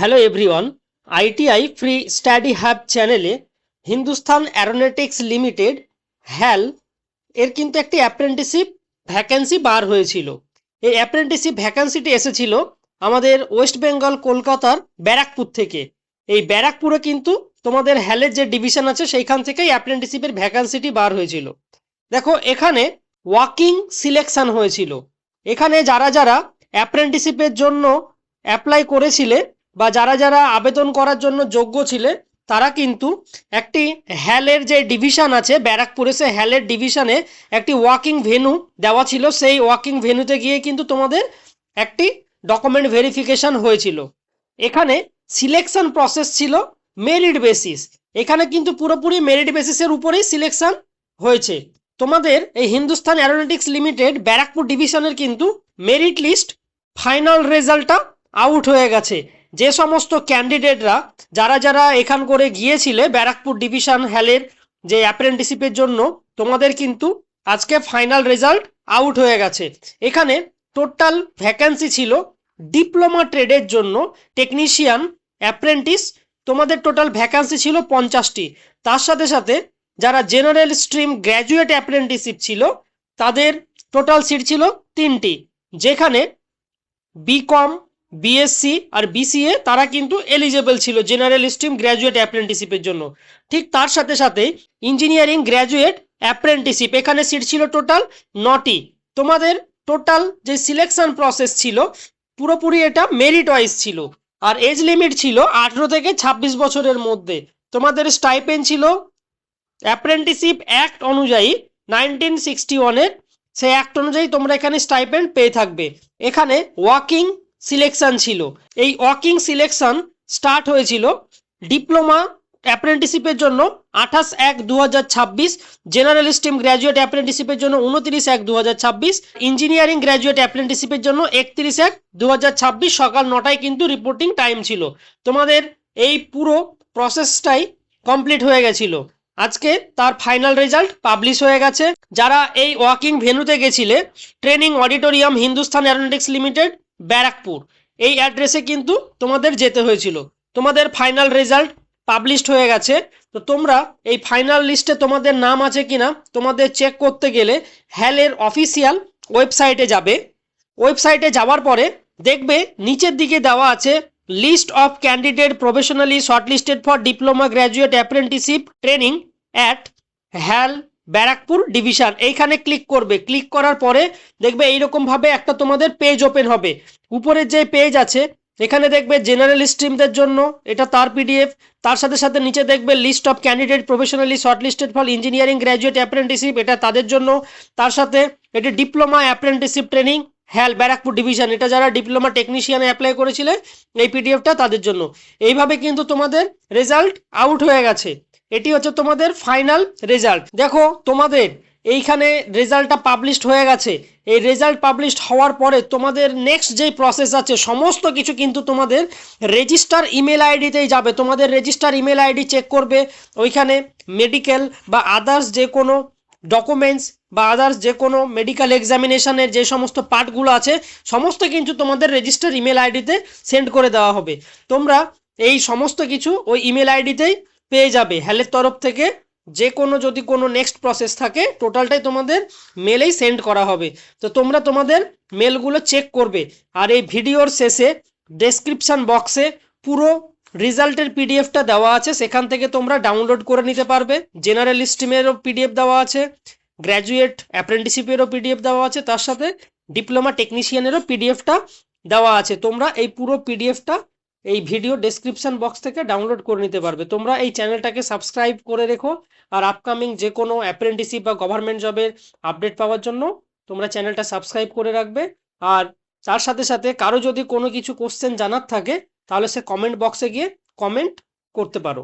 Hello everyone, ITI free study hub চ্যানেলে Hindustan Aeronautics limited হ্যাল এর কিন্তু একটি অ্যাপ্রেন্টিসশিপ ভ্যাকেন্সি বার হয়েছিল। এই অ্যাপ্রেন্টিসশিপ ভ্যাকেন্সিটি এসেছিল আমাদের ওয়েস্ট বেঙ্গল কলকাতার ব্যারাকপুর থেকে। এই ব্যারাকপুরে কিন্তু তোমাদের হ্যালের যে ডিভিশন আছে সেইখান থেকেই অ্যাপ্রেন্টিসশিপের ভ্যাকেন্সিটি বার হয়েছিল। দেখো, এখানে ওয়াকিং সিলেকশন হয়েছিল। এখানে যারা যারা অ্যাপ্রেন্টিসশিপের জন্য অ্যাপ্লাই করেছিলে বা যারা যারা আবেদন করার জন্য যোগ্য ছিলে তারা কিন্তু একটি হ্যালের যে ডিভিশন আছে ব্যারাকপুরে, সে হ্যালের ডিভিশনে একটি ওয়াকিং ভেন্যু দেওয়া ছিল। সেই ওয়াকিং ভেন্যুতে গিয়ে কিন্তু তোমাদের একটি ডকুমেন্ট ভেরিফিকেশন হয়েছিল। এখানে সিলেকশন প্রসেস ছিল মেরিট বেসিস। এখানে কিন্তু পুরোপুরি মেরিট বেসিসের উপরেই সিলেকশন হয়েছে। তোমাদের এই হিন্দুস্তান অ্যারোনটিক্স লিমিটেড ব্যারাকপুর ডিভিশনের কিন্তু মেরিট লিস্ট ফাইনাল রেজাল্টটা আউট হয়ে গেছে। যে সমস্ত ক্যান্ডিডেটরা যারা যারা এখান করে গিয়েছিলে ব্যারাকপুর ডিভিশন হ্যালের যে অ্যাপ্রেন্টিসশিপের জন্য, তোমাদের কিন্তু আজকে ফাইনাল রেজাল্ট আউট হয়ে গেছে। এখানে টোটাল ভ্যাকেন্সি ছিল ডিপ্লোমা ট্রেডের জন্য টেকনিশিয়ান অ্যাপ্রেন্টিস, তোমাদের টোটাল ভ্যাকেন্সি ছিল 50টি। তার সাথে সাথে যারা জেনারেল স্ট্রিম গ্র্যাজুয়েট অ্যাপ্রেন্টিসশিপ ছিল তাদের টোটাল সিট ছিল 3টি, যেখানে বিকম, বিএসসি আর বিসিএ তারা কিন্তু এলিজেবল ছিল জেনারেল স্ট্রিম গ্র্যাজুয়েট অ্যাপ্রেন্টিসশিপের জন্য। ঠিক তার সাথে সাথে ইঞ্জিনিয়ারিং গ্র্যাজুয়েট অ্যাপ্রেন্টিসশিপ, এখানে সিট ছিল টোটাল 9টি। তোমাদের টোটাল যে সিলেকশন প্রসেস ছিল পুরোপুরি এটা মেরিট ওয়াইজ ছিল। আর এজ লিমিট ছিল 18 থেকে 26 বছরের মধ্যে। তোমাদের স্টাইপেন্ড ছিল অ্যাপ্রেন্টিসশিপ অ্যাক্ট অনুযায়ী 1961-এর, সেই অ্যাক্ট অনুযায়ী তোমরা এখানে স্টাইপেন্ড পেয়ে থাকবে। এখানে ওয়াকিং সিলেকশন ছিল। এই ওয়াকিং সিলেকশন স্টার্ট হয়েছিল ডিপ্লোমা অ্যাপ্রেন্টিসশিপের জন্য 28/1/2026, জেনারেল স্ট্রিম গ্র্যাজুয়েট অ্যাপ্রেন্টিসশিপের জন্য 29/1/2026, ইঞ্জিনিয়ারিং গ্র্যাজুয়েট অ্যাপ্রেন্টিসশিপের জন্য 31/1/2026 সকাল 9টায় কিন্তু রিপোর্টিং টাইম ছিল। তোমাদের এই পুরো প্রসেসটাই কমপ্লিট হয়ে গেছিল। আজকে তার ফাইনাল রেজাল্ট পাবলিশ হয়ে গেছে। যারা এই ওয়াকিং ভেন্যুতে গেছিলে, training auditorium Hindustan Aeronautics limited Barrackpore, এই অ্যাড্রেসে কিন্তু তোমাদের যেতে হয়েছিল। তোমাদের ফাইনাল রেজাল্ট পাবলিশড হয়ে গেছে। তো তোমরা এই ফাইনাল লিস্টে তোমাদের নাম আছে কিনা তোমাদের চেক করতে গেলে হ্যালের অফিসিয়াল ওয়েবসাইটে যাবে। ওয়েবসাইটে যাওয়ার পরে দেখবে নিচের দিকে দেওয়া আছে list of candidate professionally shortlisted for diploma graduate apprenticeship training at HAL Barrackpore division. এইখানে ক্লিক করবে। ক্লিক করার পরে দেখবে এইরকমভাবে একটা তোমাদের পেজ ওপেন হবে। উপরের যে পেজ আছে এখানে দেখবে জেনারেল স্ট্রিমদের জন্য এটা তার পিডিএফ, তার সাথে সাথে নিচে দেখবে list of candidate professionally shortlisted for engineering graduate apprenticeship, এটা তাদের জন্য। তার সাথে এটি diploma apprenticeship training HAL Barrackpore division, এটা যারা ডিপ্লোমা টেকনিশিয়ানে অ্যাপ্লাই করেছিলে এই পিডিএফটা তাদের জন্য। এইভাবে কিন্তু তোমাদের রেজাল্ট আউট হয়ে গেছে। এটি হচ্ছে তোমাদের ফাইনাল রেজাল্ট। দেখো, তোমাদের এইখানে রেজাল্টটা পাবলিশড হয়ে গেছে। এই রেজাল্ট পাবলিশড হওয়ার পরে তোমাদের নেক্সট যেই প্রসেস আছে সমস্ত কিছু কিন্তু তোমাদের রেজিস্টার ইমেল আইডিতেই যাবে। তোমাদের রেজিস্টার ইমেল আইডি চেক করবে, ওইখানে মেডিকেল বা আদার্স যে কোনো ডকুমেন্টস বা আদার্স যে কোনো মেডিকেল এক্সামিনেশনের যে সমস্ত পার্টগুলো আছে সমস্ত কিন্তু তোমাদের রেজিস্টার ইমেল আইডিতে সেন্ড করে দেওয়া হবে। তোমরা এই সমস্ত কিছু ওই ইমেল আইডিতেই পেয়ে যাবে হ্যালের তরফ থেকে। যে কোনো যদি কোনো নেক্সট প্রসেস থাকে টোটালটাই তোমাদের মেলেই সেন্ড করা হবে। তো তোমরা তোমাদের মেলগুলো চেক করবে। আর এই ভিডিওর শেষে ডেসক্রিপশান বক্সে পুরো রেজাল্টের পিডিএফটা দেওয়া আছে, সেখান থেকে তোমরা ডাউনলোড করে নিতে পারবে। জেনারেল স্ট্রিমেরও পিডিএফ দেওয়া আছে, গ্র্যাজুয়েট অ্যাপ্রেন্টিসশিপেরও পিডিএফ দেওয়া আছে, তার সাথে ডিপ্লোমা টেকনিশিয়ানেরও পিডিএফটা দেওয়া আছে। তোমরা এই পুরো পিডিএফটা এই ভিডিও ডেসক্রিপশন বক্স থেকে ডাউনলোড করে নিতে পারবে। তোমরা এই চ্যানেলটাকে সাবস্ক্রাইব করে রেখো। আর আপকামিং যে কোনো অ্যাপ্রেন্টিসশিপ বা গভর্নমেন্ট জবের আপডেট পাওয়ার জন্য তোমরা চ্যানেলটা সাবস্ক্রাইব করে রাখবে। আর তার সাথে সাথে কারো যদি কোনো কিছু কোশ্চেন জানার থাকে তাহলে সে কমেন্ট বক্সে গিয়ে কমেন্ট করতে পারো।